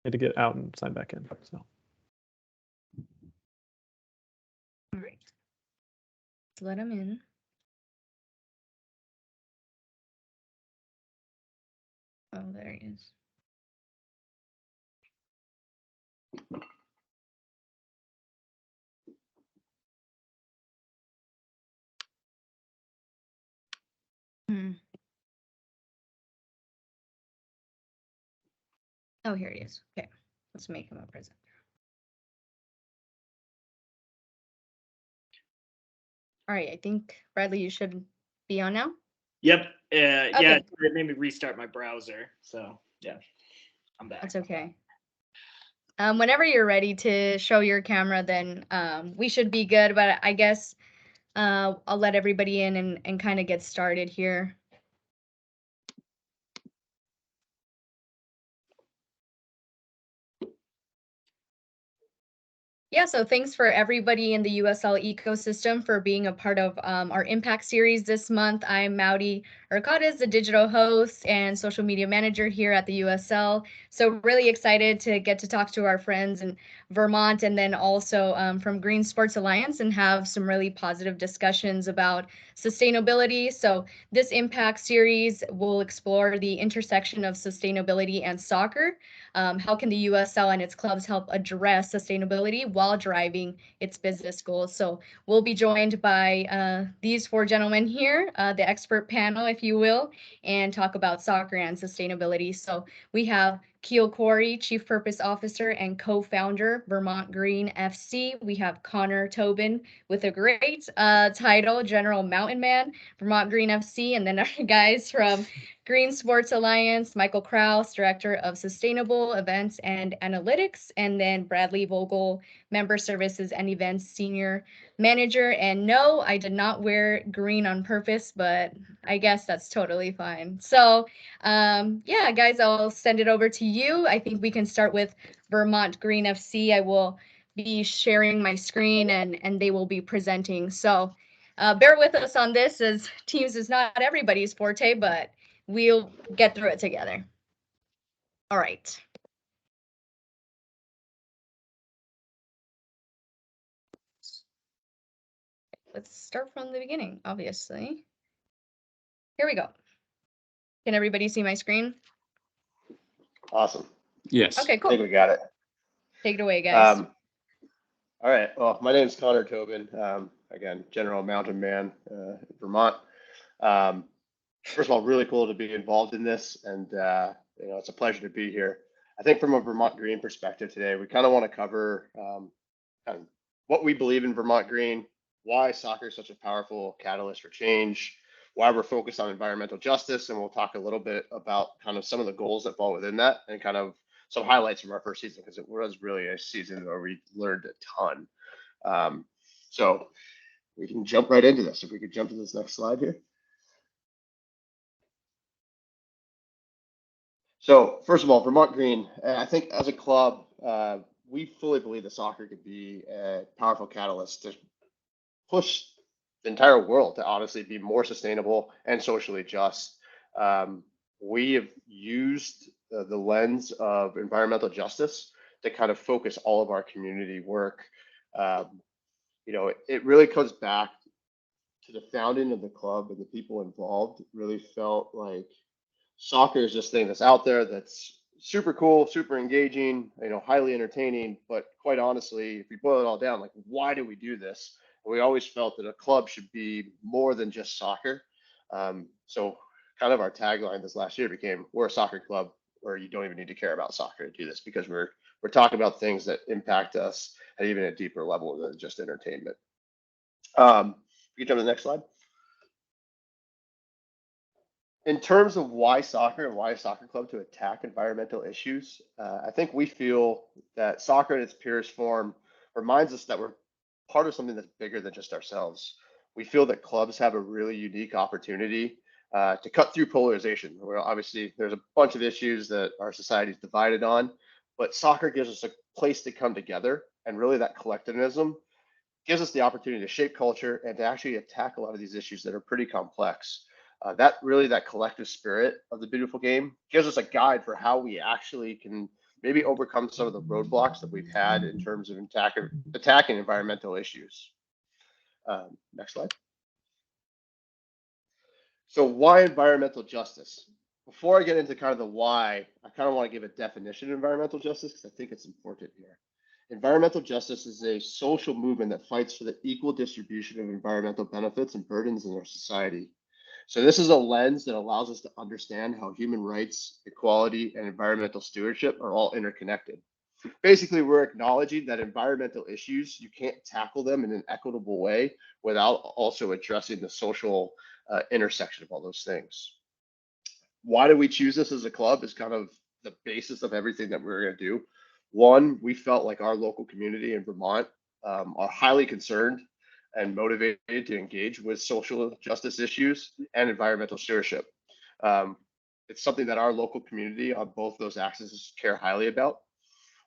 had to get out and sign back in. So. All right. Let's let him in. Oh, there he is. Oh, here he is. Okay, let's make him a presenter. All right, I think, Bradley, you should be on now. Yep. Yeah, it made me restart my browser. So, yeah, I'm back. That's okay. Whenever you're ready to show your camera, then we should be good. But I guess I'll let everybody in and kind of get started here. Yeah, so thanks for everybody in the USL ecosystem for being a part of our Impact series this month. I'm Maudi Urquades, the digital host and social media manager here at the USL. So really excited to get to talk to our friends in Vermont and then also from Green Sports Alliance and have some really positive discussions about sustainability. So this Impact series will explore the intersection of sustainability and soccer. How can the USL and its clubs help address sustainability while driving its business goals? So we'll be joined by these four gentlemen here, the expert panel, if you will, and talk about soccer and sustainability. So we have Keil, Chief Purpose Officer and co-founder, Vermont Green FC. We have Connor Tobin with a great title, General Mountain Man, Vermont Green FC, and then our guys from Green Sports Alliance, Michael Kraus, Director of Sustainable Events and Analytics, and then Bradley Vogel, Member Services and Events Senior Manager. And no, I did not wear green on purpose, but I guess that's totally fine. So yeah, guys, I'll send it over to you. I think we can start with Vermont Green FC. I will be sharing my screen and they will be presenting. So bear with us on this, as Teams is not everybody's forte, but we'll get through it together. All right. Let's start from the beginning, obviously. Here we go. Can everybody see my screen? Awesome. Yes. Okay, cool. I think we got it. Take it away, guys. All right. Well, my name is Connor Tobin. Again, General Mountain Man in Vermont. First of all, really cool to be involved in this, and it's a pleasure to be here. I think from a Vermont Green perspective today, we kind of want to cover kind of what we believe in Vermont Green, why soccer is such a powerful catalyst for change, why we're focused on environmental justice, and we'll talk a little bit about kind of some of the goals that fall within that, and kind of some highlights from our first season, because it was really a season where we learned a ton. So we can jump right into this. If we could jump to this next slide here. So first of all, Vermont Green, I think as a club, we fully believe that soccer could be a powerful catalyst to push the entire world to honestly be more sustainable and socially just. We have used the lens of environmental justice to kind of focus all of our community work. It really comes back to the founding of the club, and the people involved really felt like soccer is this thing that's out there that's super cool, super engaging, highly entertaining. But quite honestly, if we boil it all down, like, why do we do this? We always felt that a club should be more than just soccer. So kind of our tagline this last year became, we're a soccer club where you don't even need to care about soccer to do this, because we're talking about things that impact us at even a deeper level than just entertainment. You can jump to the next slide. In terms of why soccer and why a soccer club to attack environmental issues, I think we feel that soccer in its purest form reminds us that we're part of something that's bigger than just ourselves. We feel that clubs have a really unique opportunity to cut through polarization. Where obviously there's a bunch of issues that our society is divided on, but soccer gives us a place to come together, and really that collectivism gives us the opportunity to shape culture and to actually attack a lot of these issues that are pretty complex. That collective spirit of the beautiful game gives us a guide for how we actually can maybe overcome some of the roadblocks that we've had in terms of attacking environmental issues. Next slide. So why environmental justice? Before I get into kind of the why, I kind of want to give a definition of environmental justice because I think it's important here. Environmental justice is a social movement that fights for the equal distribution of environmental benefits and burdens in our society. So this is a lens that allows us to understand how human rights, equality, and environmental stewardship are all interconnected. Basically, we're acknowledging that environmental issues, you can't tackle them in an equitable way without also addressing the social intersection of all those things. Why do we choose this as a club is kind of the basis of everything that we're going to do. One, we felt like our local community in Vermont are highly concerned and motivated to engage with social justice issues and environmental stewardship. It's something that our local community on both those axes care highly about.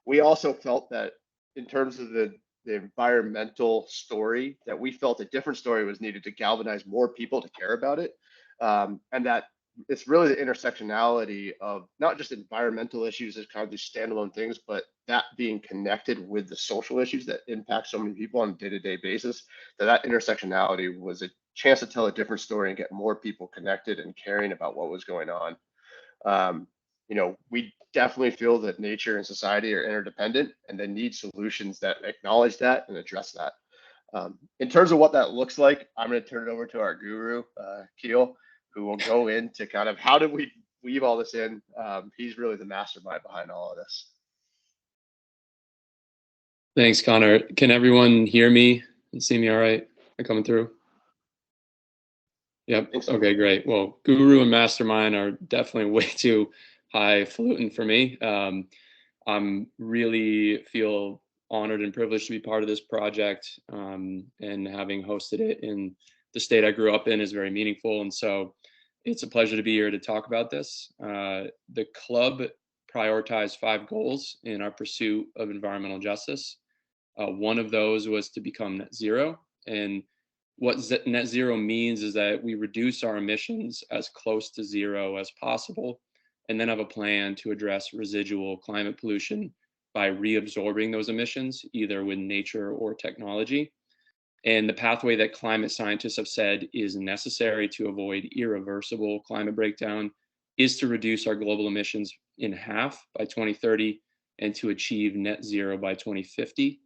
We also felt that in terms of the environmental story, that we felt a different story was needed to galvanize more people to care about it. And that it's really the intersectionality of not just environmental issues as kind of these standalone things, but that being connected with the social issues that impact so many people on a day-to-day basis, that intersectionality was a chance to tell a different story and get more people connected and caring about what was going on. We definitely feel that nature and society are interdependent and they need solutions that acknowledge that and address that. In terms of what that looks like, I'm going to turn it over to our guru, Keil, who will go into kind of how did we weave all this in. He's really the mastermind behind all of this. Thanks, Connor. Can everyone hear me and see me all right? Am I coming through? Yep. So. Okay, great. Well, guru and mastermind are definitely way too highfalutin for me. I'm really feel honored and privileged to be part of this project, and having hosted it in the state I grew up in is very meaningful. And so it's a pleasure to be here to talk about this. The club prioritized 5 goals in our pursuit of environmental justice. One of those was to become net zero. And what net zero means is that we reduce our emissions as close to zero as possible, and then have a plan to address residual climate pollution by reabsorbing those emissions, either with nature or technology. And the pathway that climate scientists have said is necessary to avoid irreversible climate breakdown is to reduce our global emissions in half by 2030 and to achieve net zero by 2050.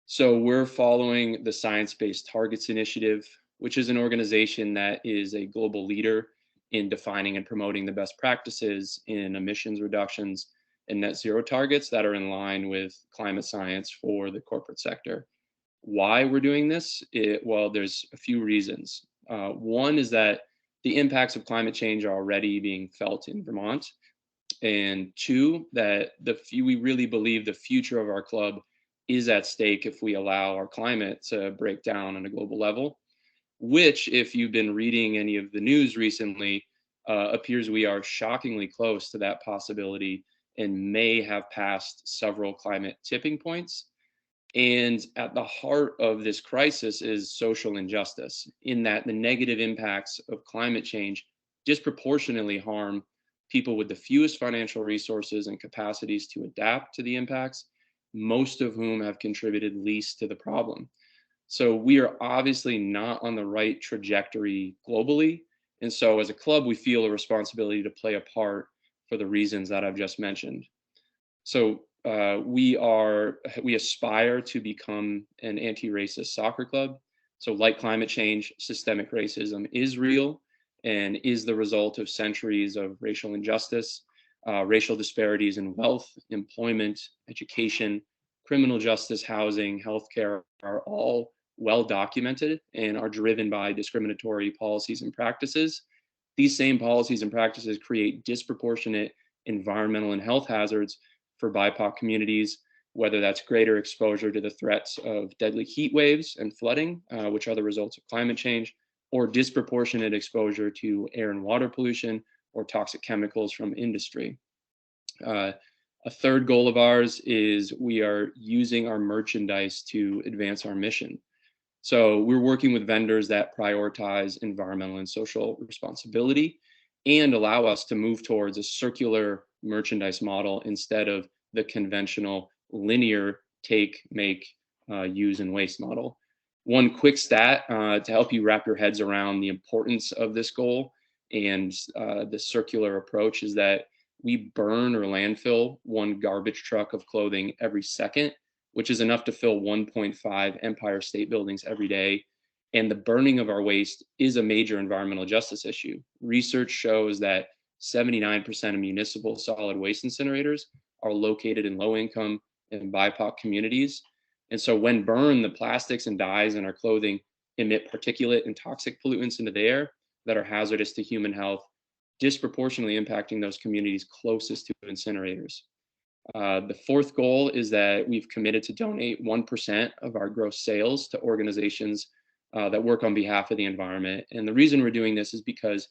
So we're following the Science Based Targets Initiative, which is an organization that is a global leader in defining and promoting the best practices in emissions reductions and net zero targets that are in line with climate science for the corporate sector. Why we're doing this? Well, there's a few reasons. One is that the impacts of climate change are already being felt in Vermont. And 2, that we really believe the future of our club is at stake if we allow our climate to break down on a global level, which, if you've been reading any of the news recently, appears we are shockingly close to that possibility and may have passed several climate tipping points. And at the heart of this crisis is social injustice, in that the negative impacts of climate change disproportionately harm people with the fewest financial resources and capacities to adapt to the impacts, most of whom have contributed least to the problem. So we are obviously not on the right trajectory globally. And so as a club, we feel a responsibility to play a part for the reasons that I've just mentioned. So we aspire to become an anti-racist soccer club. So like climate change, systemic racism is real and is the result of centuries of racial injustice. Racial disparities in wealth, employment, education, criminal justice, housing, healthcare are all well documented and are driven by discriminatory policies and practices. These same policies and practices create disproportionate environmental and health hazards for BIPOC communities, whether that's greater exposure to the threats of deadly heat waves and flooding, which are the results of climate change, or disproportionate exposure to air and water pollution or toxic chemicals from industry. A third goal of ours is we are using our merchandise to advance our mission. So we're working with vendors that prioritize environmental and social responsibility and allow us to move towards a circular merchandise model instead of the conventional linear take, make, use, and waste model. One quick stat to help you wrap your heads around the importance of this goal and the circular approach is that we burn or landfill 1 garbage truck of clothing every second, which is enough to fill 1.5 Empire State Buildings every day. And the burning of our waste is a major environmental justice issue. Research shows that 79% of municipal solid waste incinerators are located in low-income and BIPOC communities. And so when burned, the plastics and dyes in our clothing emit particulate and toxic pollutants into the air that are hazardous to human health, disproportionately impacting those communities closest to incinerators. The fourth goal is that we've committed to donate 1% of our gross sales to organizations that work on behalf of the environment. And the reason we're doing this is because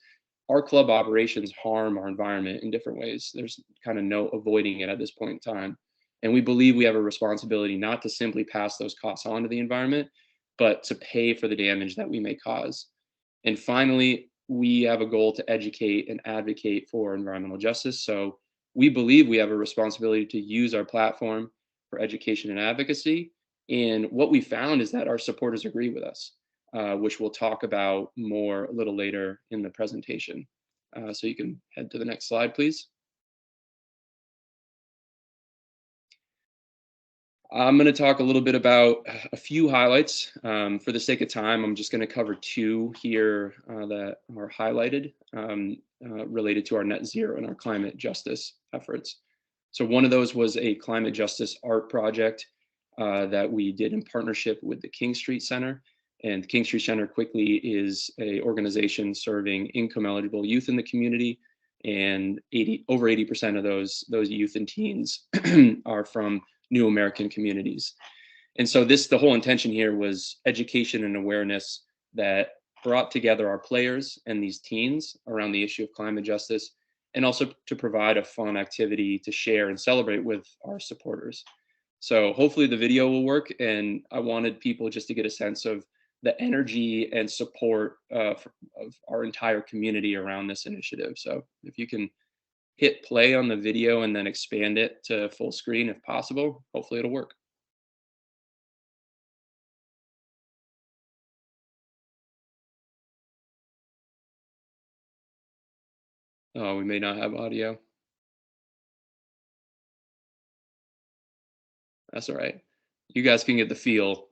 our club operations harm our environment in different ways. There's kind of no avoiding it at this point in time. And we believe we have a responsibility not to simply pass those costs on to the environment, but to pay for the damage that we may cause. And finally, we have a goal to educate and advocate for environmental justice. So we believe we have a responsibility to use our platform for education and advocacy. And what we found is that our supporters agree with us, which we'll talk about more a little later in the presentation. So you can head to the next slide, please. I'm going to talk a little bit about a few highlights. For the sake of time, I'm just going to cover 2 here that are highlighted related to our net zero and our climate justice efforts. So one of those was a climate justice art project that we did in partnership with the King Street Center. And the King Street Center quickly is an organization serving income eligible youth in the community. And over 80% of those youth and teens are from New American communities. And so the whole intention here was education and awareness that brought together our players and these teens around the issue of climate justice, and also to provide a fun activity to share and celebrate with our supporters. So hopefully the video will work, and I wanted people just to get a sense of the energy and support of our entire community around this initiative. So if you can hit play on the video and then expand it to full screen if possible, hopefully it'll work. Oh, we may not have audio. That's all right. You guys can get the feel.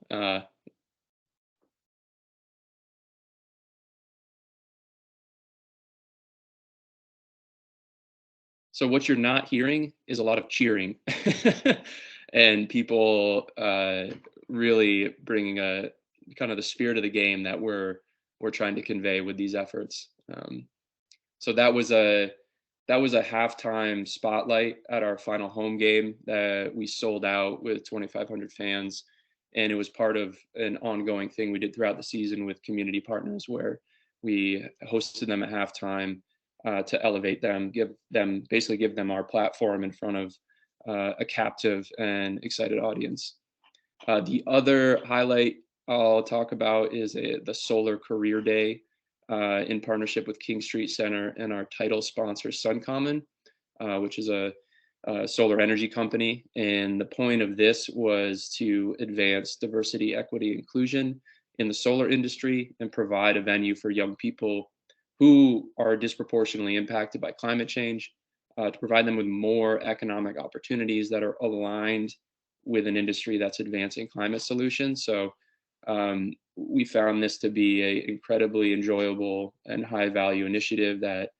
So what you're not hearing is a lot of cheering and people really bringing a kind of the spirit of the game that we're trying to convey with these efforts. So that was a halftime spotlight at our final home game that we sold out with 2,500 fans. And it was part of an ongoing thing we did throughout the season with community partners where we hosted them at halftime to elevate them, give them our platform in front of a captive and excited audience. The other highlight I'll talk about is the Solar Career Day in partnership with King Street Center and our title sponsor, SunCommon, which is a solar energy company. And the point of this was to advance diversity, equity, inclusion in the solar industry and provide a venue for young people who are disproportionately impacted by climate change, to provide them with more economic opportunities that are aligned with an industry that's advancing climate solutions. So we found this to be an incredibly enjoyable and high value initiative that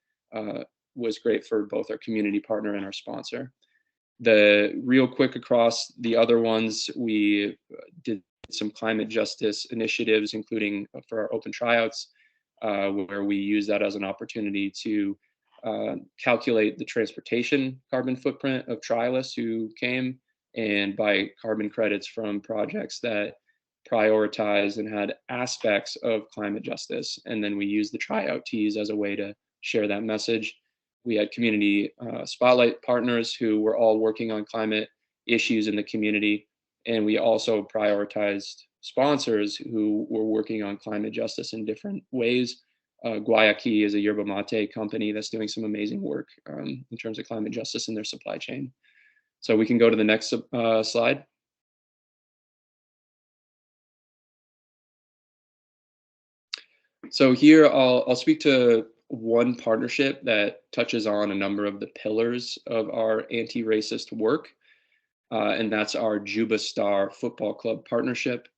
was great for both our community partner and our sponsor. The real quick across the other ones, we did some climate justice initiatives, including for our open tryouts, where we use that as an opportunity to calculate the transportation carbon footprint of trialists who came and buy carbon credits from projects that prioritized and had aspects of climate justice. And then we used the tryout tees as a way to share that message. We had community spotlight partners who were all working on climate issues in the community. And we also prioritized sponsors who were working on climate justice in different ways. Guayaki is a yerba mate company that's doing some amazing work in terms of climate justice in their supply chain. So we can go to the next slide. So here I'll speak to one partnership that touches on a number of the pillars of our anti-racist work, and that's our Juba Star Football Club partnership.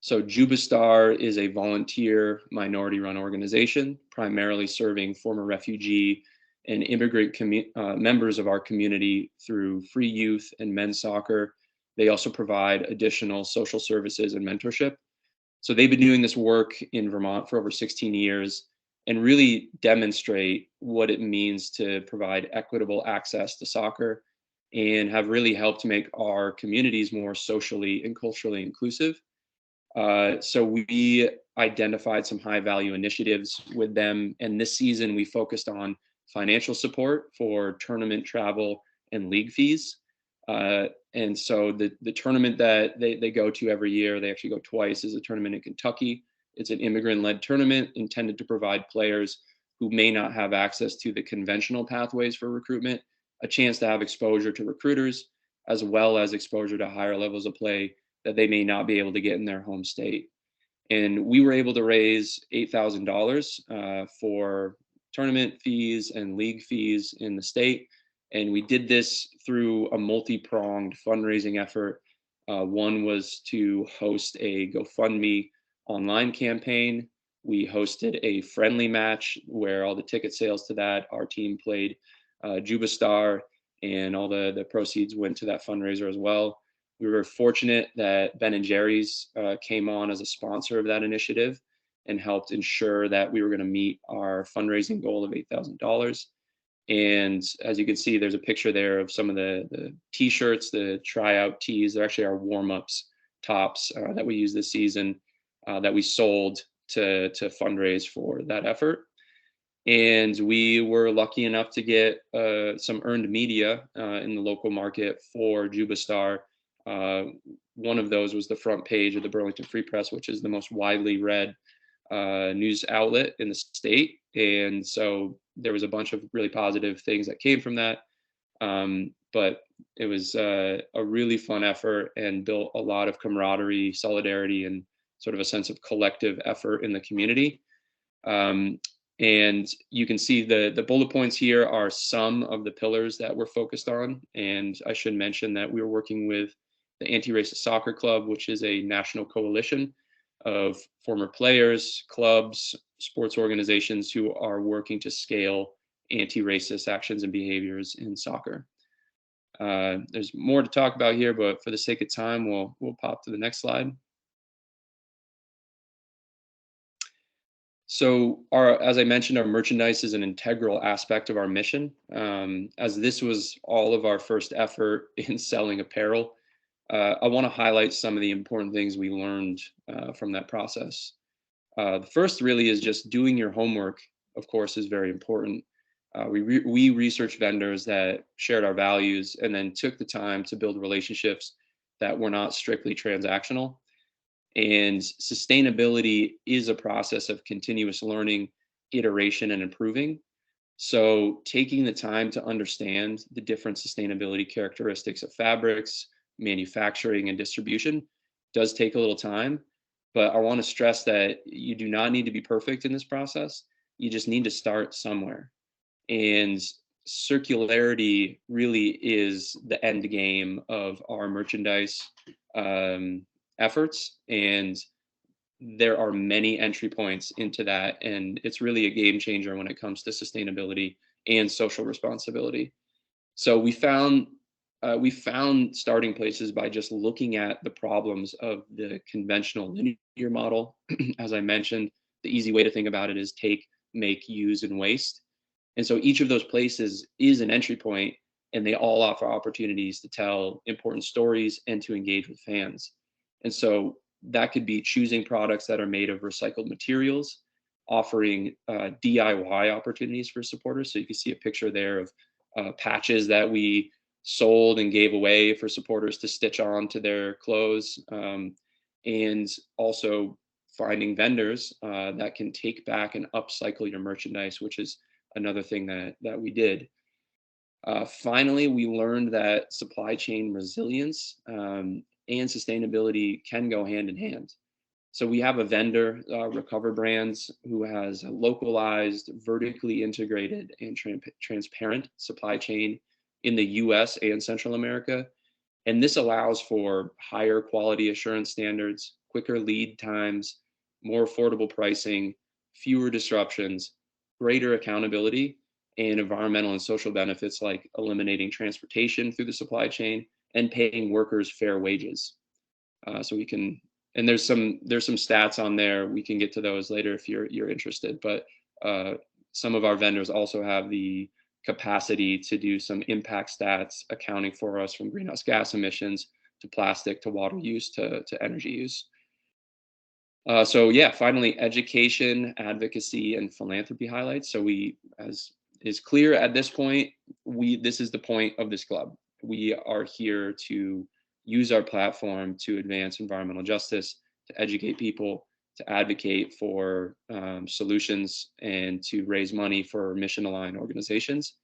So Juba Star is a volunteer minority-run organization, primarily serving former refugee and immigrant members of our community through free youth and men's soccer. They also provide additional social services and mentorship. So they've been doing this work in Vermont for over 16 years and really demonstrate what it means to provide equitable access to soccer and have really helped make our communities more socially and culturally inclusive. So we identified some high value initiatives with them. And this season we focused on financial support for tournament travel and league fees. And so the tournament that they go to every year, they actually go twice, is a tournament in Kentucky. It's an immigrant-led tournament intended to provide players who may not have access to the conventional pathways for recruitment a chance to have exposure to recruiters, as well as exposure to higher levels of play that they may not be able to get in their home state. And we were able to raise $8,000 for tournament fees and league fees in the state. And we did this through a multi-pronged fundraising effort. One was to host a GoFundMe online campaign. We hosted a friendly match where all the ticket sales to that, our team played Juba Star, and all the proceeds went to that fundraiser as well. We were fortunate that Ben & Jerry's came on as a sponsor of that initiative and helped ensure that we were going to meet our fundraising goal of $8,000. And as you can see, there's a picture there of some of the t-shirts, the tryout tees. They're actually our warm-ups tops that we use this season that we sold to fundraise for that effort. And we were lucky enough to get some earned media in the local market for Juba Star. One of those was the front page of the Burlington Free Press, which is the most widely read news outlet in the state. And so there was a bunch of really positive things that came from that. But it was a really fun effort and built a lot of camaraderie, solidarity, and sort of a sense of collective effort in the community. And you can see the bullet points here are some of the pillars that we're focused on. And I should mention that we're working with the Anti-Racist Soccer Club, which is a national coalition of former players, clubs, sports organizations who are working to scale anti-racist actions and behaviors in soccer. There's more to talk about here, but for the sake of time, we'll pop to the next slide. So as I mentioned, our merchandise is an integral aspect of our mission. As this was all of our first effort in selling apparel, I want to highlight some of the important things we learned from that process. The first really is just doing your homework, of course, is very important. We researched vendors that shared our values and then took the time to build relationships that were not strictly transactional. And sustainability is a process of continuous learning, iteration, and improving. So taking the time to understand the different sustainability characteristics of fabrics, manufacturing, and distribution does take a little time. But I want to stress that you do not need to be perfect in this process. You just need to start somewhere. And circularity really is the end game of our merchandise efforts, and there are many entry points into that, and it's really a game changer when it comes to sustainability and social responsibility. So we found starting places by just looking at the problems of the conventional linear model. As I mentioned, the easy way to think about it is take, make, use, and waste. And so each of those places is an entry point, and they all offer opportunities to tell important stories and to engage with fans. And so that could be choosing products that are made of recycled materials, offering DIY opportunities for supporters. So you can see a picture there of patches that we sold and gave away for supporters to stitch on to their clothes, and also finding vendors that can take back and upcycle your merchandise, which is another thing that we did. Finally, we learned that supply chain resilience and sustainability can go hand in hand. So we have a vendor, Recover Brands, who has a localized, vertically integrated, and transparent supply chain in the US and Central America. And this allows for higher quality assurance standards, quicker lead times, more affordable pricing, fewer disruptions, greater accountability, and environmental and social benefits like eliminating transportation through the supply chain and paying workers fair wages. So we can, and there's some stats on there. We can get to those later if you're interested. But some of our vendors also have the capacity to do some impact stats accounting for us from greenhouse gas emissions to plastic to water use to energy use. So yeah, finally, education, advocacy, and philanthropy highlights. So we, as is clear at this point, this is the point of this club. We are here to use our platform to advance environmental justice, to educate people, to advocate for solutions, and to raise money for mission-aligned organizations.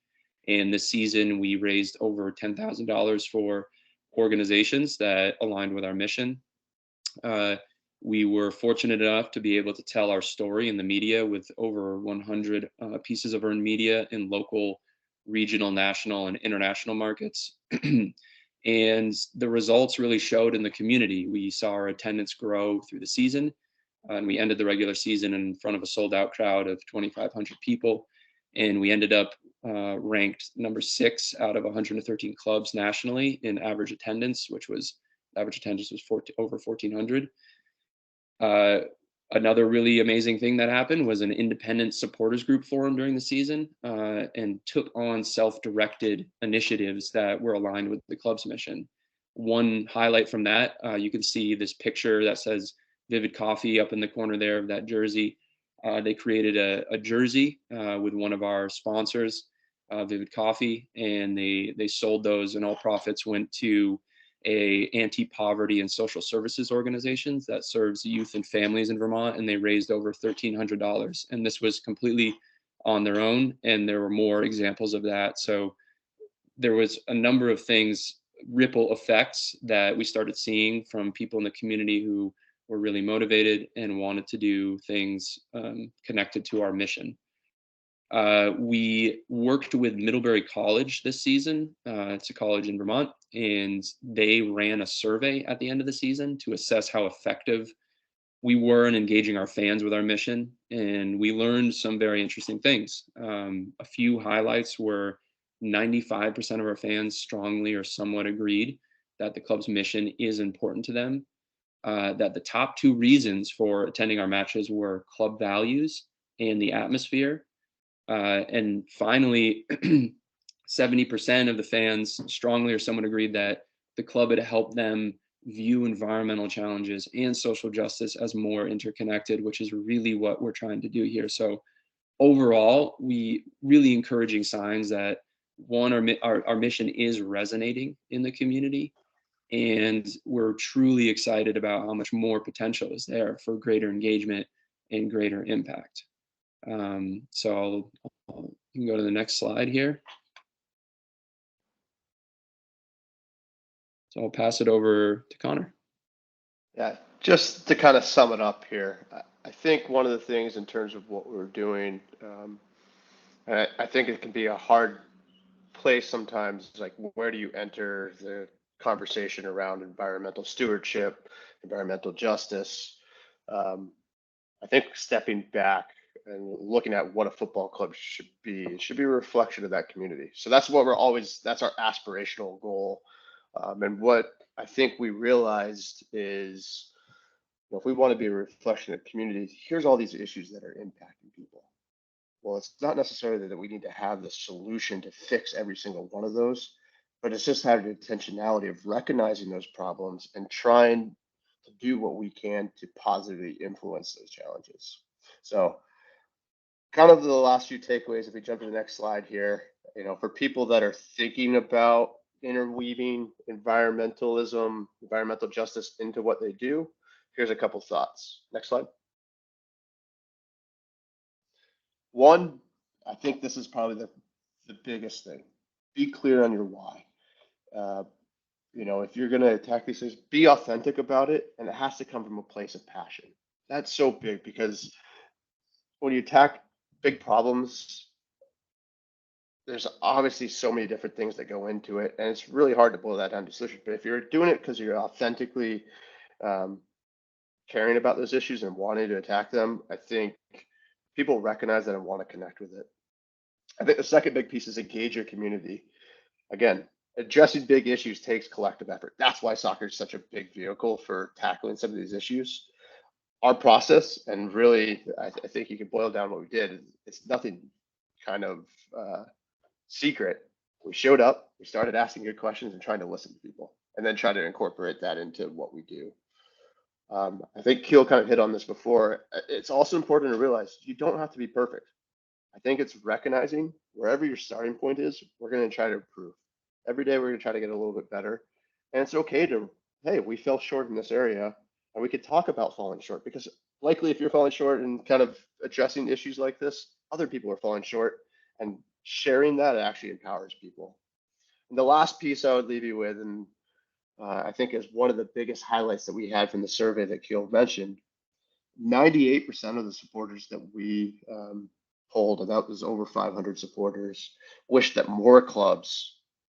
And this season, we raised over $10,000 for organizations that aligned with our mission. We were fortunate enough to be able to tell our story in the media with over 100 pieces of earned media in local, regional, national, and international markets. And the results really showed in the community. We saw our attendance grow through the season, and we ended the regular season in front of a sold-out crowd of 2,500 people. And we ended up ranked number 6 out of 113 clubs nationally in average attendance, which was over 1,400. Another really amazing thing that happened was an independent supporters group formed during the season and took on self-directed initiatives that were aligned with the club's mission. One highlight from that, you can see this picture that says Vivid Coffee up in the corner there of that jersey. They created a jersey with one of our sponsors, Vivid Coffee, and they sold those, and all profits went to a anti-poverty and social services organizations that serves youth and families in Vermont, and they raised over $1,300. And this was completely on their own, and there were more examples of that. So there was a number of things, ripple effects that we started seeing from people in the community who were really motivated and wanted to do things connected to our mission. We worked with Middlebury College this season. It's a college in Vermont, and they ran a survey at the end of the season to assess how effective we were in engaging our fans with our mission. And we learned some very interesting things. A few highlights were 95% of our fans strongly or somewhat agreed that the club's mission is important to them. That the top 2 reasons for attending our matches were club values and the atmosphere. And finally, 70% of the fans strongly or somewhat agreed that the club had helped them view environmental challenges and social justice as more interconnected, which is really what we're trying to do here. So overall, we really encouraging signs that one, our mission is resonating in the community, and we're truly excited about how much more potential is there for greater engagement and greater impact. So you can go to the next slide here. So I'll pass it over to Connor. Yeah, just to kind of sum it up here, I think one of the things in terms of what we're doing, I think it can be a hard place sometimes, like where do you enter the conversation around environmental stewardship, environmental justice. I think stepping back and looking at what a football club should be, it should be a reflection of that community. So that's what that's our aspirational goal. And what I think we realized is, if we want to be a reflection of communities, here's all these issues that are impacting people. Well, it's not necessarily that we need to have the solution to fix every single one of those, but it's just having the intentionality of recognizing those problems and trying to do what we can to positively influence those challenges. So kind of the last few takeaways, if we jump to the next slide here, for people that are thinking about interweaving environmentalism, environmental justice into what they do, here's a couple thoughts. Next slide. One, I think this is probably the biggest thing. be clear on your why. If you're going to attack these things, be authentic about it, and it has to come from a place of passion. That's so big, because when you attack big problems, there's obviously so many different things that go into it, and it's really hard to boil that down to solution. But if you're doing it because you're authentically caring about those issues and wanting to attack them, I think people recognize that and want to connect with it. I think the second big piece is engage your community. Again, addressing big issues takes collective effort. That's why soccer is such a big vehicle for tackling some of these issues. Our process, and really, I think you can boil down what we did. It's nothing kind of secret. We showed up, we started asking good questions and trying to listen to people, and then try to incorporate that into what we do. I think Keil kind of hit on this before. It's also important to realize you don't have to be perfect. I think it's recognizing wherever your starting point is, we're going to try to improve. Every day we're going to try to get a little bit better. And it's okay to, hey, we fell short in this area, and we could talk about falling short, because likely if you're falling short and kind of addressing issues like this, other people are falling short, and sharing that actually empowers people. And the last piece I would leave you with, and I think is one of the biggest highlights that we had from the survey that Keil mentioned, 98% of the supporters that we polled, and that was over 500 supporters, wish that more clubs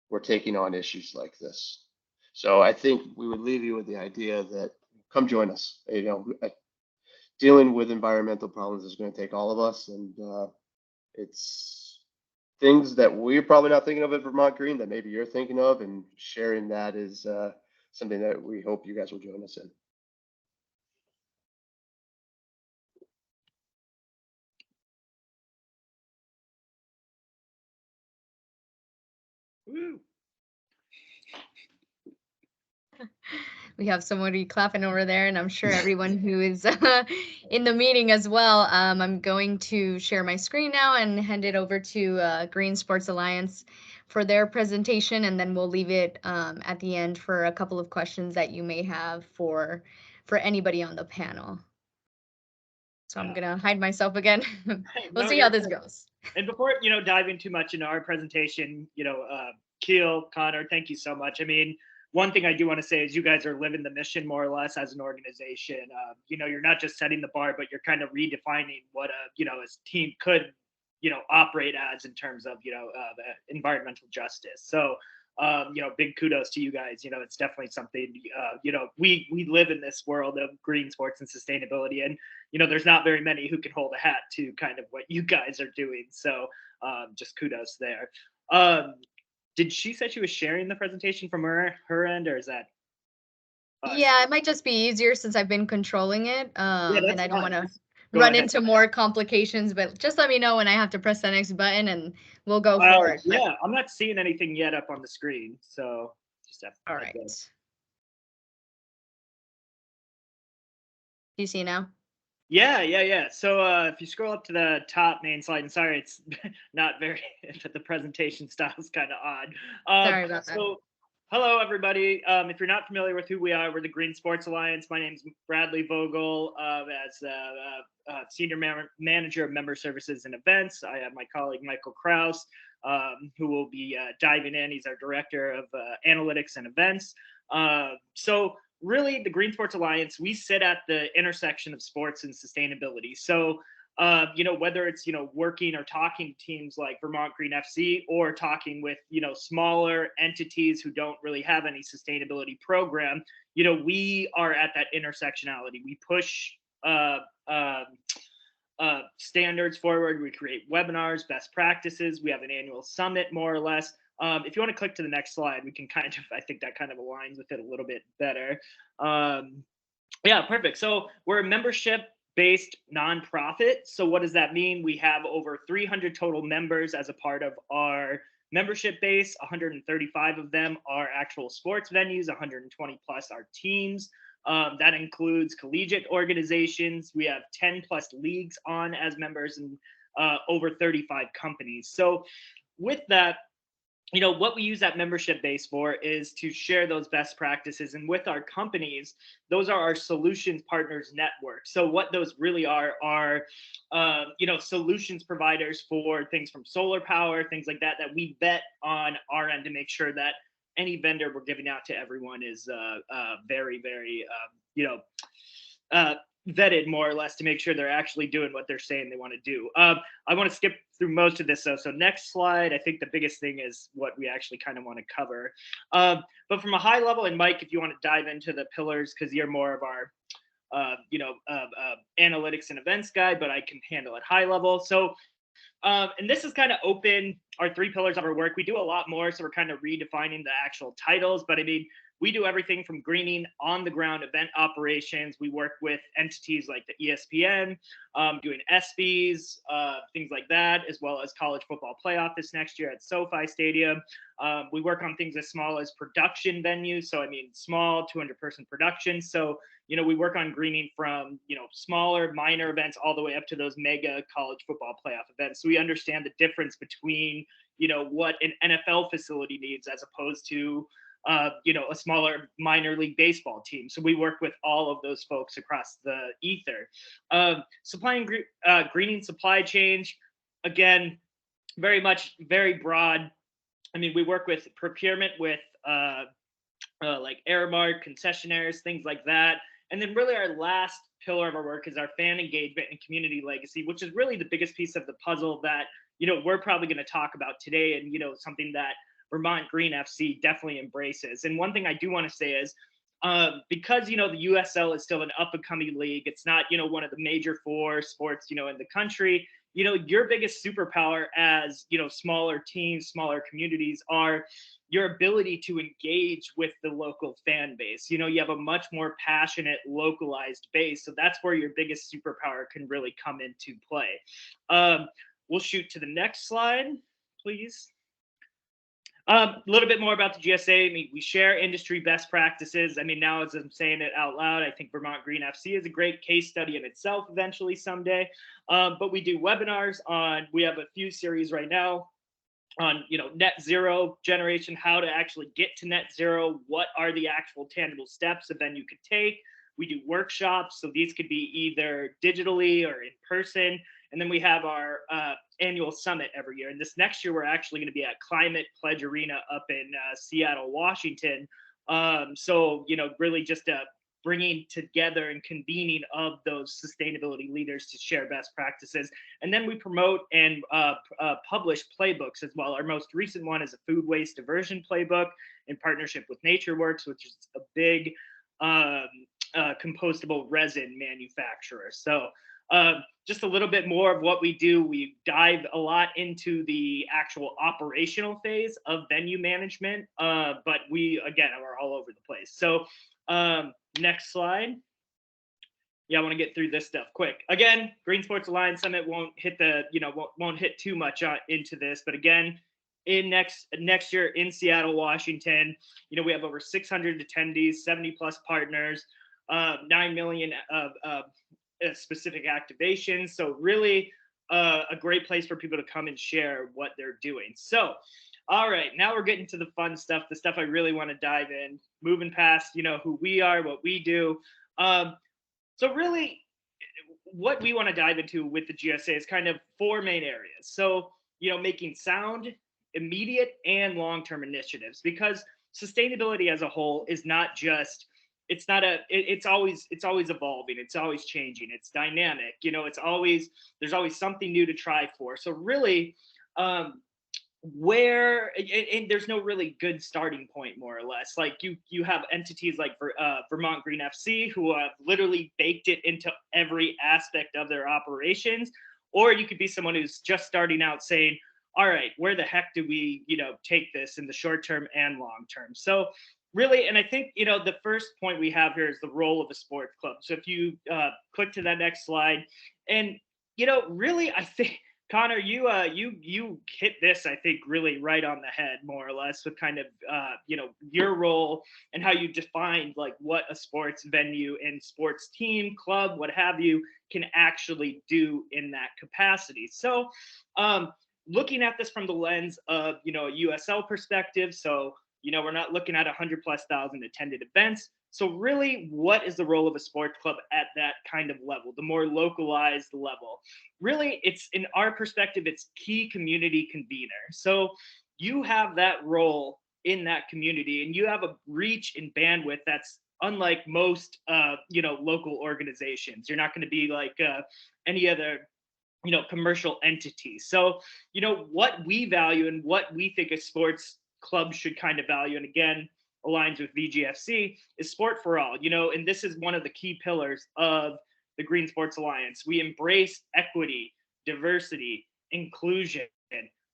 were taking on issues like this. So I think we would leave you with the idea that come join us. Dealing with environmental problems is going to take all of us, and it's things that we're probably not thinking of at Vermont Green that maybe you're thinking of, and sharing that is something that we hope you guys will join us in. Woo. We have somebody clapping over there, and I'm sure everyone who is in the meeting as well. I'm going to share my screen now and hand it over to Green Sports Alliance for their presentation, and then we'll leave it at the end for a couple of questions that you may have for anybody on the panel. So I'm gonna hide myself again. We'll see how this goes. And before diving too much into our presentation, Keil, Connor, thank you so much. I mean, one thing I do want to say is you guys are living the mission more or less as an organization. You're not just setting the bar, but you're kind of redefining what a team could operate as in terms of environmental justice. So big kudos to you guys. It's definitely something. We live in this world of green sports and sustainability, and there's not very many who can hold a hat to kind of what you guys are doing. So just kudos there. Did she say she was sharing the presentation from her end, or is that? Yeah, it might just be easier since I've been controlling it, and I don't want to run into more complications. But just let me know when I have to press the next button, and we'll go for it. Yeah, I'm not seeing anything yet up on the screen, so just all right. Do you see now? Yeah. So if you scroll up to the top main slide, and sorry, it's not very, the presentation style is kind of odd. Sorry about that. So hello, everybody. If you're not familiar with who we are, we're the Green Sports Alliance. My name is Bradley Vogel, as Senior Manager of Member Services and Events. I have my colleague, Michael Kraus, who will be diving in. He's our Director of Analytics and Events. So really, the Green Sports Alliance, we sit at the intersection of sports and sustainability. So, whether it's, working or talking to teams like Vermont Green FC, or talking with, smaller entities who don't really have any sustainability program, we are at that intersectionality. We push standards forward. We create webinars, best practices. We have an annual summit, more or less. If you want to click to the next slide, we can I think that kind of aligns with it a little bit better. Yeah, perfect. So we're a membership-based nonprofit. So what does that mean? We have over 300 total members as a part of our membership base. 135 of them are actual sports venues, 120 plus are teams. That includes collegiate organizations. We have 10 plus leagues on as members, and over 35 companies. So with that, what we use that membership base for is to share those best practices. And with our companies, those are our solutions partners network. So what those really are, solutions providers for things from solar power, things like that, that we vet on our end to make sure that any vendor we're giving out to everyone is very, very, vetted more or less to make sure they're actually doing what they're saying they want to do. I want to skip through most of this though. So next slide, I think the biggest thing is what we actually kind of want to cover. But from a high level, and Mike, if you want to dive into the pillars, because you're more of our analytics and events guy, but I can handle it high level. So and this is kind of open our 3 pillars of our work. We do a lot more, so we're kind of redefining the actual titles, but I mean, we do everything from greening on the ground event operations. We work with entities like the ESPN, doing ESPYs, things like that, as well as college football playoff this next year at SoFi Stadium. We work on things as small as production venues. So, I mean, small 200-person productions. So, we work on greening from, smaller minor events all the way up to those mega college football playoff events. So we understand the difference between, what an NFL facility needs as opposed to, a smaller minor league baseball team. So we work with all of those folks across the ether. Supplying greening supply chain, again, very broad. I mean, we work with procurement with like Aramark, concessionaires, things like that. And then really our last pillar of our work is our fan engagement and community legacy, which is really the biggest piece of the puzzle that, we're probably going to talk about today, and, something that Vermont Green FC definitely embraces. And one thing I do want to say is, because, the USL is still an up and coming league, it's not, one of the major 4 sports, in the country, your biggest superpower as, smaller teams, smaller communities are your ability to engage with the local fan base. You have a much more passionate, localized base. So that's where your biggest superpower can really come into play. We'll shoot to the next slide, please. A little bit more about the GSA. I mean, we share industry best practices. I mean, now as I'm saying it out loud, I think Vermont Green FC is a great case study in itself eventually someday. But we do webinars on, we have a few series right now on, net zero generation, how to actually get to net zero, what are the actual tangible steps a venue could take. We do workshops, so these could be either digitally or in person. And then we have our annual summit every year. And this next year, we're actually going to be at Climate Pledge Arena up in Seattle, Washington. So, really just bringing together and convening of those sustainability leaders to share best practices. And then we promote and publish playbooks as well. Our most recent one is a food waste diversion playbook in partnership with NatureWorks, which is a big compostable resin manufacturer. So just a little bit more of what we do. We dive a lot into the actual operational phase of venue management, but we, again, are all over the place. So next slide. Yeah, I want to get through this stuff quick. Again, Green Sports Alliance Summit won't hit won't hit too much into this, but again, in next year in Seattle, Washington, we have over 600 attendees, 70 plus partners, 9 million of specific activations. So really a great place for people to come and share what they're doing. So, all right, now we're getting to the fun stuff, the stuff I really want to dive in, moving past, who we are, what we do. So really what we want to dive into with the GSA is kind of 4 main areas. So, making sound, immediate and long-term initiatives, because sustainability as a whole is not just, it's always evolving, it's always changing, it's dynamic, there's always something new to try for. So really, and there's no really good starting point, more or less. Like you have entities like Vermont Green FC who have literally baked it into every aspect of their operations, or you could be someone who's just starting out saying, all right, where the heck do we take this in the short term and long term? So really, and I think the first point we have here is the role of a sports club. So if you click to that next slide, and really, I think Connor, you hit this, I think, really right on the head, more or less, with kind of your role and how you defined like what a sports venue and sports team, club, what have you, can actually do in that capacity. So looking at this from the lens of, a USL perspective. So, we're not looking at 100,000+ attended events. So really, what is the role of a sports club at that kind of level, the more localized level? Really, it's, in our perspective, it's key community convener. So you have that role in that community, and you have a reach and bandwidth that's unlike most, local organizations. You're not going to be like any other commercial entities. So what we value and what we think a sports club should kind of value, and again aligns with VGFC, is sport for all. And this is one of the key pillars of the Green Sports Alliance. We embrace equity, diversity, inclusion.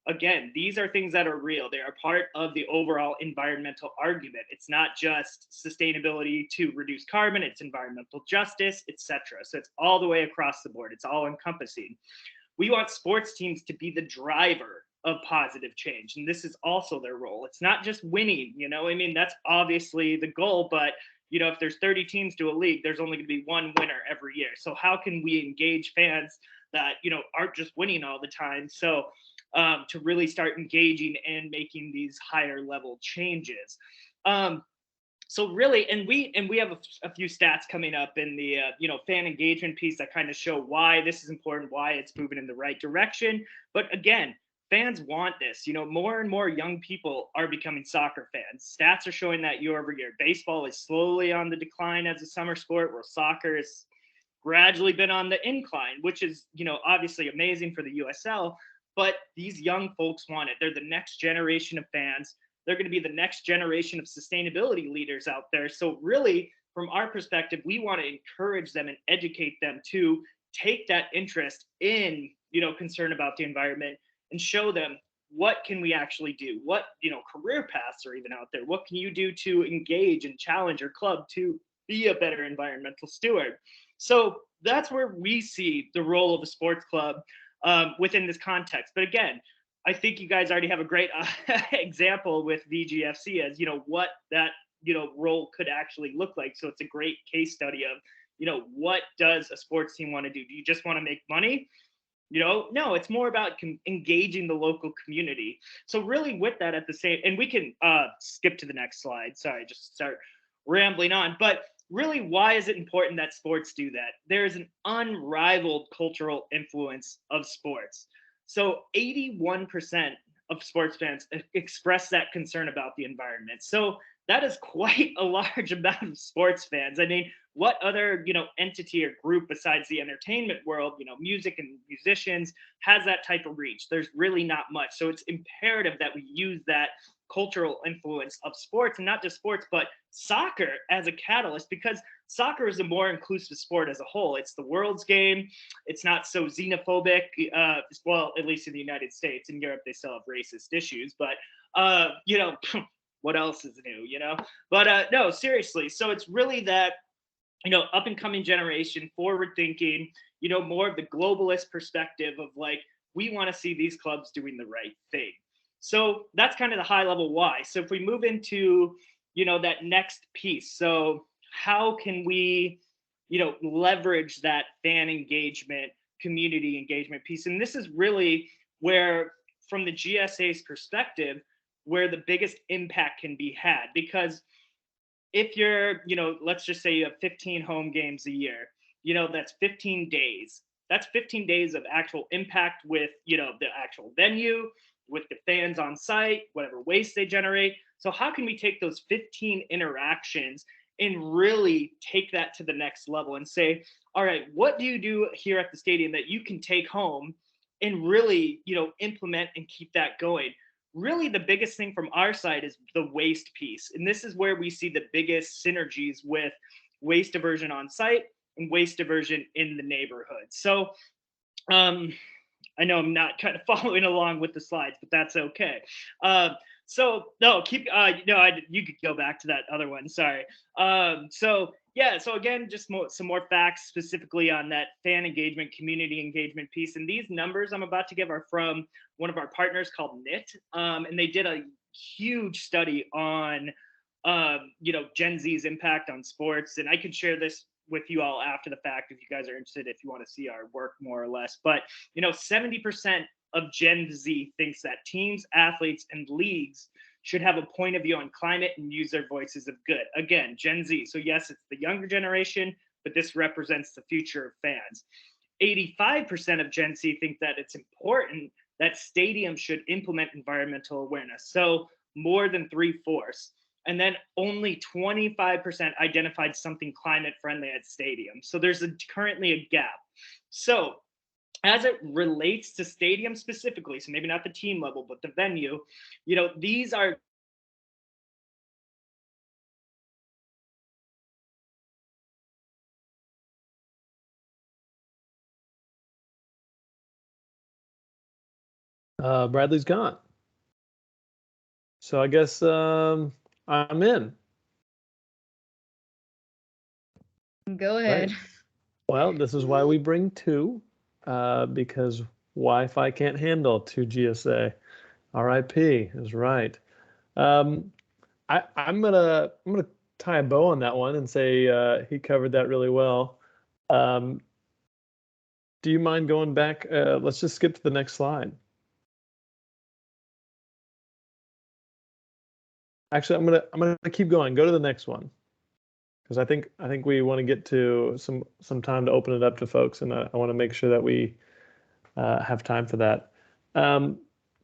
Again, these are things that are real. They are part of the overall environmental argument. It's not just sustainability to reduce carbon, it's environmental justice, etc. So it's all the way across the board. It's all encompassing. We want sports teams to be the driver of positive change, and this is also their role. It's not just winning, that's obviously the goal, but if there's 30 teams to a league, there's only going to be one winner every year. So how can we engage fans that aren't just winning all the time? So to really start engaging and making these higher level changes. So really, and we have a few stats coming up in the fan engagement piece that kind of show why this is important, why it's moving in the right direction. But again, fans want this. More and more young people are becoming soccer fans. Stats are showing that year over year. Baseball is slowly on the decline as a summer sport, where soccer has gradually been on the incline, which is obviously amazing for the USL. But these young folks want it. They're the next generation of fans. They're going to be the next generation of sustainability leaders out there. So really, from our perspective, we want to encourage them and educate them to take that interest in, concern about the environment, and show them what can we actually do? What, career paths are even out there? What can you do to engage and challenge your club to be a better environmental steward? So that's where we see the role of a sports club within this context. But again, I think you guys already have a great example with VGFC as, what that, role could actually look like. So it's a great case study of, what does a sports team want to do? Do you just want to make money? No, it's more about engaging the local community. So really with that at the same, and we can skip to the next slide. Sorry, just start rambling on. But really, why is it important that sports do that? There is an unrivaled cultural influence of sports. So 81% of sports fans express that concern about the environment. So that is quite a large amount of sports fans. I mean, what other, entity or group besides the entertainment world, music and musicians, has that type of reach? There's really not much. So it's imperative that we use that cultural influence of sports, and not just sports, but soccer as a catalyst, because soccer is a more inclusive sport as a whole. It's the world's game. It's not so xenophobic, well, at least in the United States. In Europe, they still have racist issues, but, what else is new, But no, seriously. So it's really that, up and coming generation, forward thinking, more of the globalist perspective of like, we want to see these clubs doing the right thing. So that's kind of the high level why. So if we move into, that next piece, so how can we, leverage that fan engagement, community engagement piece? And this is really where, from the GSA's perspective, where the biggest impact can be had. Because if you're, let's just say you have 15 home games a year, that's 15 days. That's 15 days of actual impact with, the actual venue, with the fans on site, whatever waste they generate. So how can we take those 15 interactions and really take that to the next level and say, all right, what do you do here at the stadium that you can take home and really, implement and keep that going? Really, the biggest thing from our side is the waste piece. And this is where we see the biggest synergies with waste diversion on site and waste diversion in the neighborhood. So I know I'm not kind of following along with the slides, but that's okay. So no, keep, you could go back to that other one. Sorry. So again, just some more facts specifically on that fan engagement, community engagement piece. And these numbers I'm about to give are from one of our partners called KNIT. And they did a huge study on, Gen Z's impact on sports. And I could share this with you all after the fact if you guys are interested, if you want to see our work more or less. But 70% of Gen Z thinks that teams, athletes, and leagues should have a point of view on climate and use their voices of good. Again, Gen Z. So yes, it's the younger generation, but this represents the future of fans. 85% of Gen Z think that it's important that stadiums should implement environmental awareness. So more than 3/4. And then only 25% identified something climate friendly at stadiums. So there's currently a gap. So as it relates to stadium specifically, so maybe not the team level, but the venue, these are Bradley's gone. So I guess I'm in. Go ahead. Right. Well, this is why we bring two, because Wi-Fi can't handle 2 GSA. RIP is right. I'm gonna tie a bow on that one and say he covered that really well. Do you mind going back? Let's just skip to the next slide. Actually, I'm gonna keep going. Go to the next one, because I think we want to get to some time to open it up to folks, and I want to make sure that we have time for that.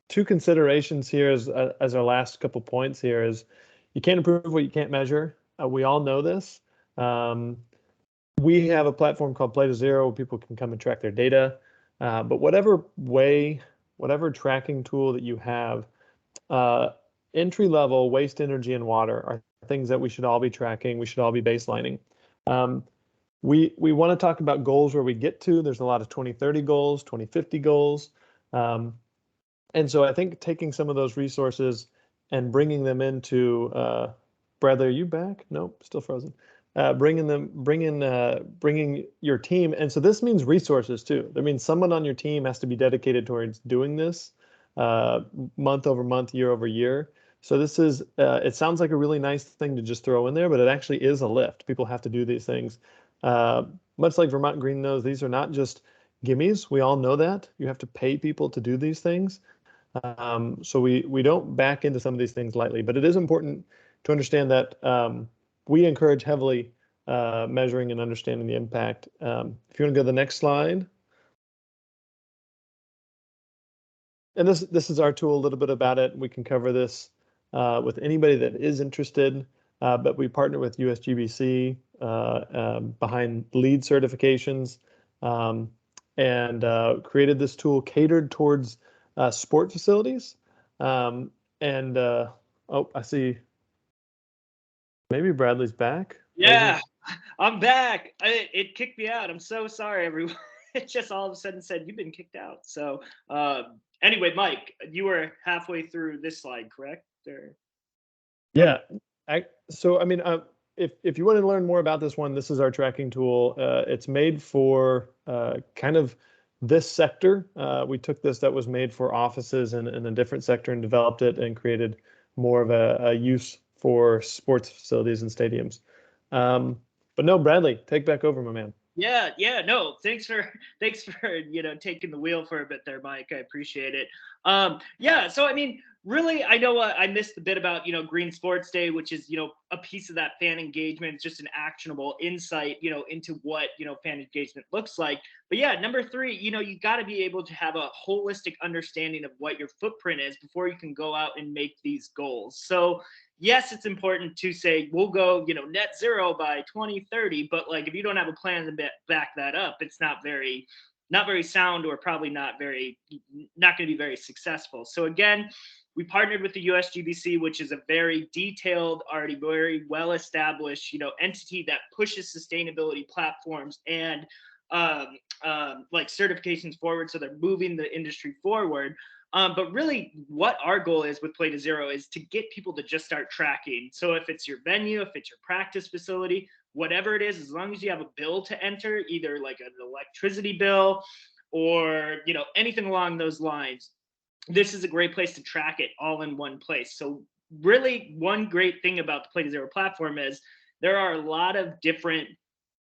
Two considerations here as our last couple points here is you can't improve what you can't measure. We all know this. We have a platform called Play to Zero where people can come and track their data. But whatever tracking tool that you have, entry level waste, energy, and water are things that we should all be tracking. We should all be baselining. We want to talk about goals where we get to. There's a lot of 2030 goals, 2050 goals. And so I think taking some of those resources and bringing them into, Bradley, are you back? Nope, still frozen. Bringing your team. And so this means resources too. That means someone on your team has to be dedicated towards doing this month over month, year over year. So this is, it sounds like a really nice thing to just throw in there, but it actually is a lift. People have to do these things. Much like Vermont Green knows, these are not just gimmies. We all know that. You have to pay people to do these things. So we don't back into some of these things lightly, but it is important to understand that we encourage heavily measuring and understanding the impact. If you want to go to the next slide. And this is our tool, a little bit about it. We can cover this with anybody that is interested, but we partner with USGBC behind LEED certifications and created this tool catered towards sport facilities. Oh, I see. Maybe Bradley's back. Yeah, I'm back. It kicked me out. I'm so sorry, everyone. It just all of a sudden said you've been kicked out. So anyway, Mike, you were halfway through this slide, correct? Or... Yeah. So I mean, if you want to learn more about this one, this is our tracking tool. It's made for kind of this sector. We took this that was made for offices in a different sector and developed it and created more of a use for sports facilities and stadiums. But no, Bradley, take back over, my man. Yeah, no, thanks for taking the wheel for a bit there, Mike. I appreciate it. Yeah, so I mean, really, I know I missed the bit about Green Sports Day, which is a piece of that fan engagement, just an actionable insight into what fan engagement looks like. But yeah, number 3, you got to be able to have a holistic understanding of what your footprint is before you can go out and make these goals. So yes, it's important to say we'll go, net zero by 2030, but like if you don't have a plan to back that up, it's not very sound, or probably not going to be very successful. So again, we partnered with the USGBC, which is a very detailed, already very well established, entity that pushes sustainability platforms and like certifications forward. So they're moving the industry forward. But really what our goal is with Play to Zero is to get people to just start tracking. So if it's your venue, if it's your practice facility, whatever it is, as long as you have a bill to enter, either like an electricity bill or, anything along those lines, this is a great place to track it all in one place. So really one great thing about the Play to Zero platform is there are a lot of different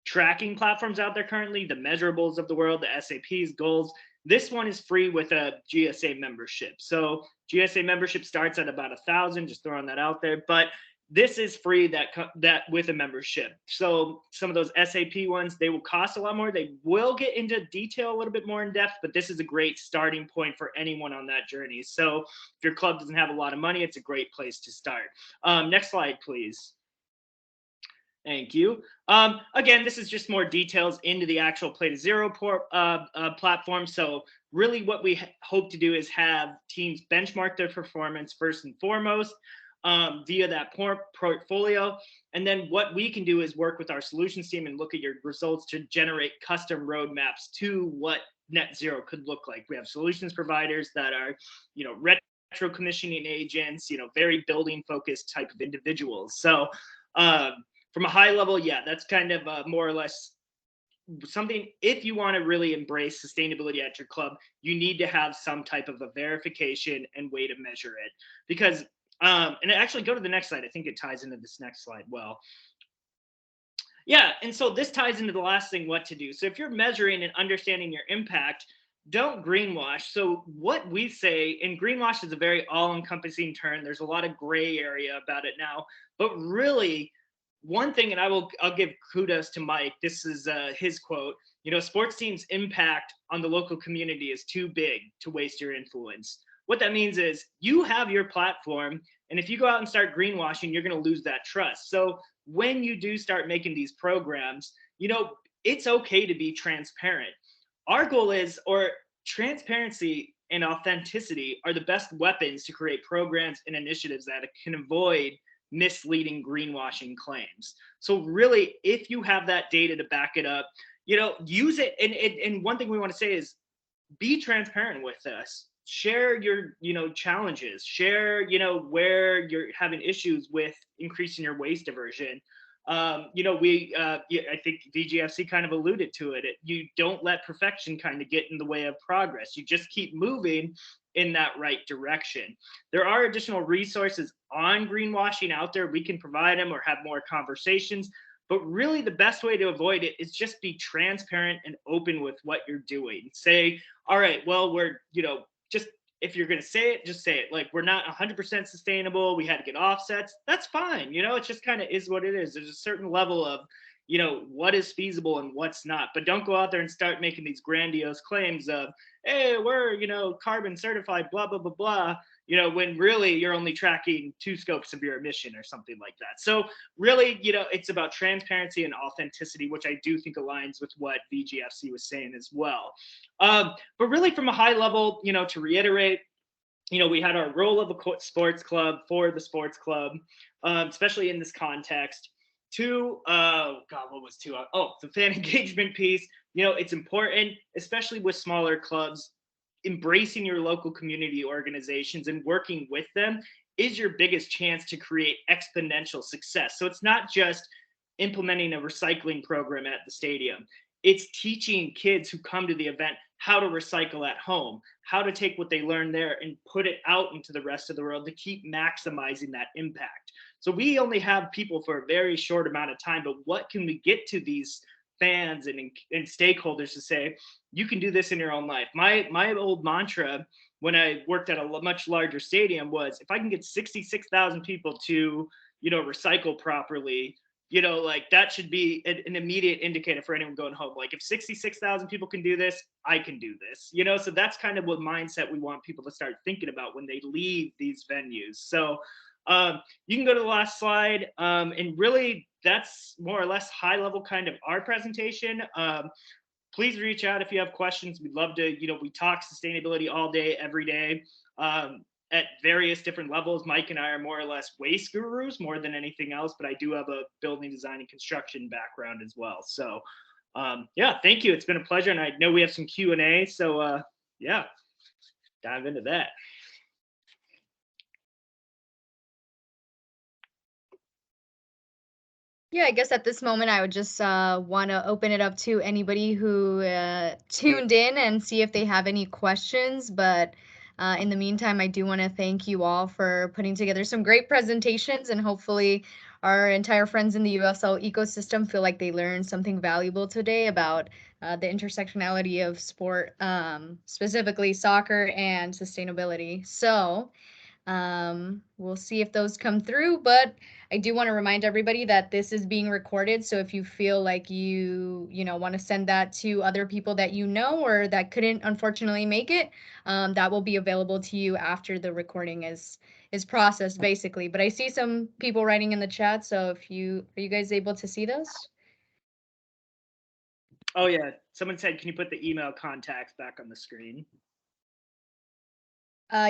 tracking platforms out there currently, the measurables of the world, the SAPs, goals. This one is free with a GSA membership. So GSA membership starts at about $1,000, just throwing that out there. But this is free that with a membership. So some of those SAP ones, they will cost a lot more. They will get into detail a little bit more in depth, but this is a great starting point for anyone on that journey. So if your club doesn't have a lot of money, it's a great place to start. Next slide, please. Thank you. Again, this is just more details into the actual Play to Zero platform. So really what we hope to do is have teams benchmark their performance first and foremost via that portfolio. And then what we can do is work with our solutions team and look at your results to generate custom roadmaps to what net zero could look like. We have solutions providers that are, retro commissioning agents, very building focused type of individuals. So from a high level, yeah, that's kind of more or less something. If you want to really embrace sustainability at your club, you need to have some type of a verification and way to measure it. Because, and actually go to the next slide. I think it ties into this next slide well. Yeah, and so this ties into the last thing, what to do. So if you're measuring and understanding your impact, don't greenwash. So what we say, and greenwash is a very all-encompassing term. There's a lot of gray area about it now, but really, one thing, and I'll give kudos to Mike. This is his quote. Sports teams' impact on the local community is too big to waste your influence. What that means is you have your platform, and if you go out and start greenwashing, you're going to lose that trust. So when you do start making these programs, it's okay to be transparent. Our goal is, or transparency and authenticity are the best weapons to create programs and initiatives that can avoid misleading greenwashing claims. So really, if you have that data to back it up, use it. And one thing we want to say is be transparent with us. Share your, challenges, share, where you're having issues with increasing your waste diversion. I think VGFC kind of alluded to it. You don't let perfection kind of get in the way of progress. You just keep moving in that right direction. There are additional resources on greenwashing out there. We can provide them or have more conversations, but really the best way to avoid it is just be transparent and open with what you're doing. Say, all right, well, we're, just, if you're going to say it, just say it. Like, we're not 100% sustainable. We had to get offsets. That's fine. It just kind of is what it is. There's a certain level of, what is feasible and what's not. But don't go out there and start making these grandiose claims of, hey, we're, carbon certified, blah, blah, blah, blah, when really you're only tracking 2 scopes of your emission or something like that. So really, it's about transparency and authenticity, which I do think aligns with what VGFC was saying as well. But really from a high level, to reiterate, we had our role of a sports club for the sports club, especially in this context. 2, what was 2? The fan engagement piece. It's important, especially with smaller clubs, embracing your local community organizations and working with them is your biggest chance to create exponential success. So it's not just implementing a recycling program at the stadium. It's teaching kids who come to the event how to recycle at home, how to take what they learn there and put it out into the rest of the world to keep maximizing that impact. So we only have people for a very short amount of time, but what can we get to these fans and stakeholders to say, you can do this in your own life? My old mantra when I worked at a much larger stadium was, if I can get 66,000 people to, recycle properly, that should be an immediate indicator for anyone going home. Like, if 66,000 people can do this, I can do this, so that's kind of what mindset we want people to start thinking about when they leave these venues. So you can go to the last slide, and really that's more or less high level kind of our presentation. Please reach out if you have questions. We'd love to, we talk sustainability all day, every day, at various different levels. Mike and I are more or less waste gurus more than anything else, but I do have a building design and construction background as well. So yeah, thank you. It's been a pleasure. And I know we have some Q&A. So yeah, dive into that. Yeah, I guess at this moment, I would just want to open it up to anybody who tuned in and see if they have any questions. But In the meantime, I do want to thank you all for putting together some great presentations, and hopefully our entire friends in the USL ecosystem feel like they learned something valuable today about the intersectionality of sport, specifically soccer and sustainability. So we'll see if those come through, but I do want to remind everybody that this is being recorded. So if you feel like you want to send that to other people that you know or that couldn't unfortunately make it, that will be available to you after the recording is processed, basically. But I see some people writing in the chat. So are you guys able to see those? Oh yeah, someone said, can you put the email contacts back on the screen?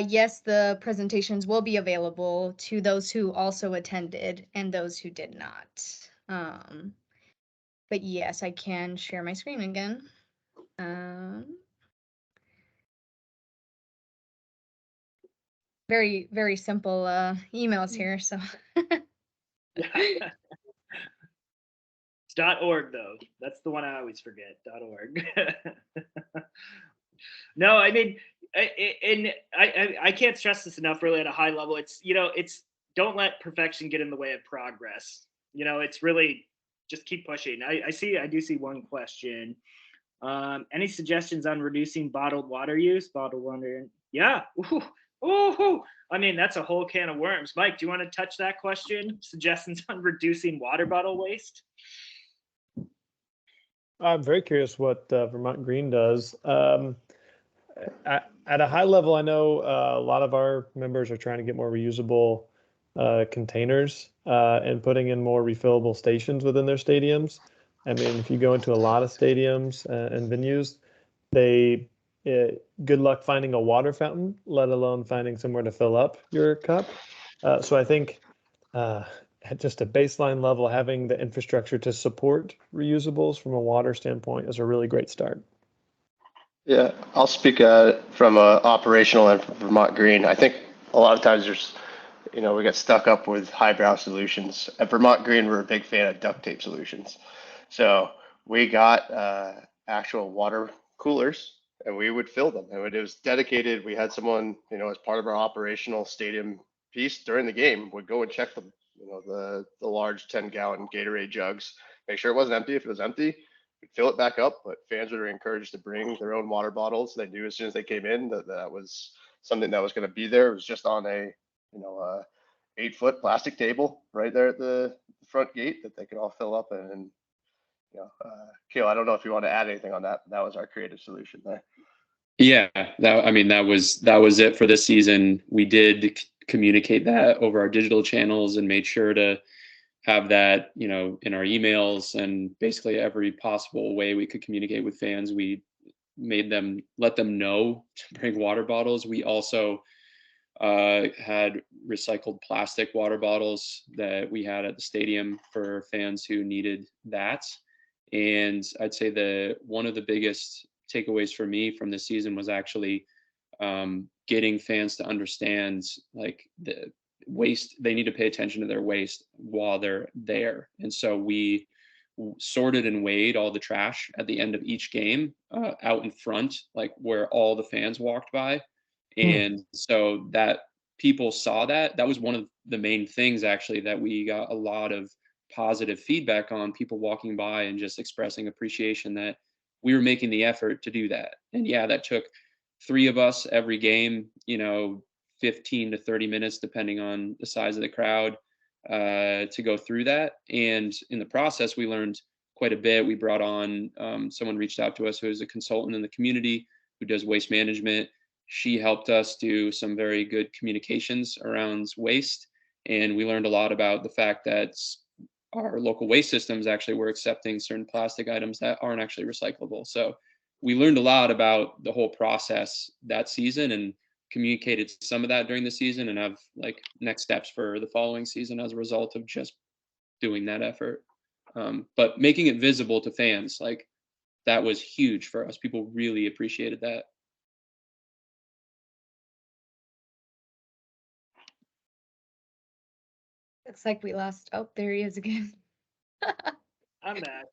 Yes, the presentations will be available to those who also attended and those who did not. But yes, I can share my screen again. Very, very simple emails here, so. Yeah. It's .org though. That's the one I always forget. .org. No, I mean, I can't stress this enough. Really, at a high level, it's don't let perfection get in the way of progress. It's really just keep pushing. I do see one question. Any suggestions on reducing bottled water use? Bottled water, yeah. Ooh. I mean, that's a whole can of worms. Mike, do you want to touch that question? Suggestions on reducing water bottle waste? I'm very curious what Vermont Green does. At a high level, I know a lot of our members are trying to get more reusable containers and putting in more refillable stations within their stadiums. I mean, if you go into a lot of stadiums and venues, good luck finding a water fountain, let alone finding somewhere to fill up your cup. So I think at just a baseline level, having the infrastructure to support reusables from a water standpoint is a really great start. Yeah, I'll speak from operational and from Vermont Green. I think a lot of times we get stuck up with highbrow solutions. At Vermont Green, we're a big fan of duct tape solutions. So we got actual water coolers and we would fill them. And it was dedicated. We had someone, as part of our operational stadium piece during the game, would go and check the large 10-gallon Gatorade jugs, make sure it wasn't empty. If it was empty, we'd fill it back up. But fans were encouraged to bring their own water bottles. They knew as soon as they came in that was something that was going to be there. It was just on a 8-foot plastic table right there at the front gate that they could all fill up. And Keil, I don't know if you want to add anything on that. That was our creative solution there. Yeah, that was it for this season. We did communicate that over our digital channels and made sure to have that, in our emails and basically every possible way we could communicate with fans. We let them know to bring water bottles. We also had recycled plastic water bottles that we had at the stadium for fans who needed that. And I'd say one of the biggest takeaways for me from this season was actually getting fans to understand like the waste. They need to pay attention to their waste while they're there. And so we sorted and weighed all the trash at the end of each game out in front, like where all the fans walked by. And so that people saw that was one of the main things actually that we got a lot of positive feedback on, people walking by and just expressing appreciation that we were making the effort to do that. And yeah, that took 3 of us every game, 15 to 30 minutes, depending on the size of the crowd, to go through that. And in the process, we learned quite a bit. We brought on someone reached out to us who is a consultant in the community who does waste management. She helped us do some very good communications around waste. And we learned a lot about the fact that our local waste systems actually were accepting certain plastic items that aren't actually recyclable. So we learned a lot about the whole process that season and communicated some of that during the season and have like next steps for the following season as a result of just doing that effort. But making it visible to fans, like that was huge for us. People really appreciated that. Looks like we lost. Oh, there he is again. I'm back.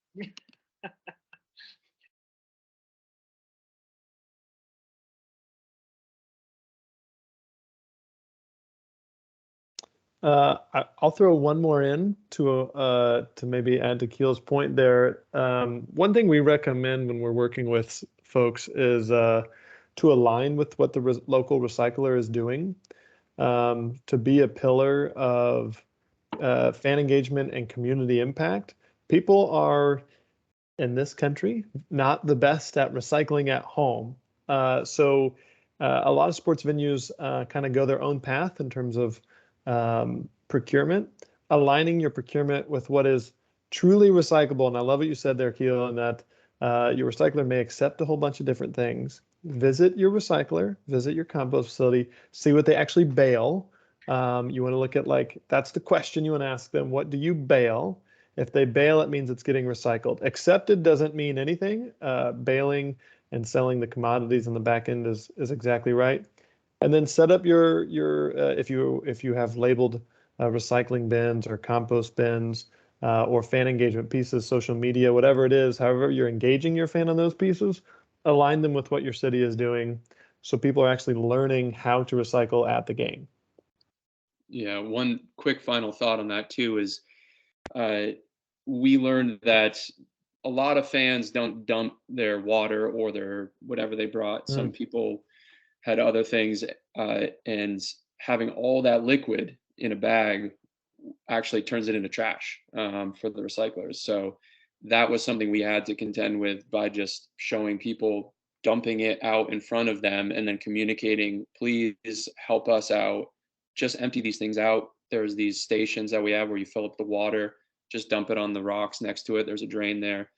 I'll throw one more in to maybe add to Keil's point there. One thing we recommend when we're working with folks is to align with what the local recycler is doing, to be a pillar of fan engagement and community impact. People are, in this country, not the best at recycling at home. So a lot of sports venues kind of go their own path in terms of procurement, aligning your procurement with what is truly recyclable. And I love what you said there, Keil, and that your recycler may accept a whole bunch of different things. Visit your recycler, visit your compost facility, see what they actually bail. You want to look at, like, that's the question you want to ask them. What do you bail? If they bail, it means it's getting recycled. Accepted doesn't mean anything. Bailing and selling the commodities on the back end is exactly right. And then set up your if you have labeled recycling bins or compost bins or fan engagement pieces, social media, whatever it is, however you're engaging your fan on those pieces, align them with what your city is doing, so people are actually learning how to recycle at the game. Yeah, one quick final thought on that too is we learned that a lot of fans don't dump their water or their whatever they brought. Some people had other things, and having all that liquid in a bag actually turns it into trash for the recyclers. So that was something we had to contend with by just showing people dumping it out in front of them and then communicating, please help us out, just empty these things out. There's these stations that we have where you fill up the water, just dump it on the rocks next to it. There's a drain there.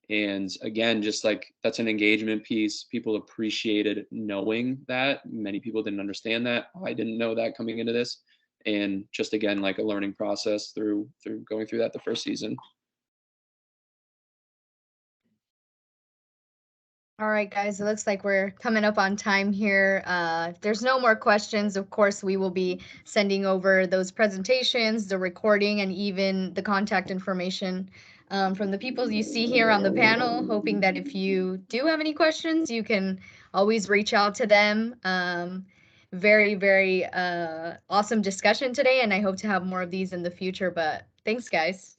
And again, just like that's an engagement piece. People appreciated knowing that. Many people didn't understand that. I didn't know that coming into this. And just again, like a learning process through going through that the first season. All right, guys, it looks like we're coming up on time here. If there's no more questions, of course, we will be sending over those presentations, the recording, and even the contact information from the people you see here on the panel, hoping that if you do have any questions, you can always reach out to them. Very, very awesome discussion today, and I hope to have more of these in the future, but thanks, guys.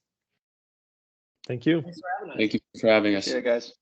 Thank you. Thanks for having us. Thank you for having us. Yeah, guys.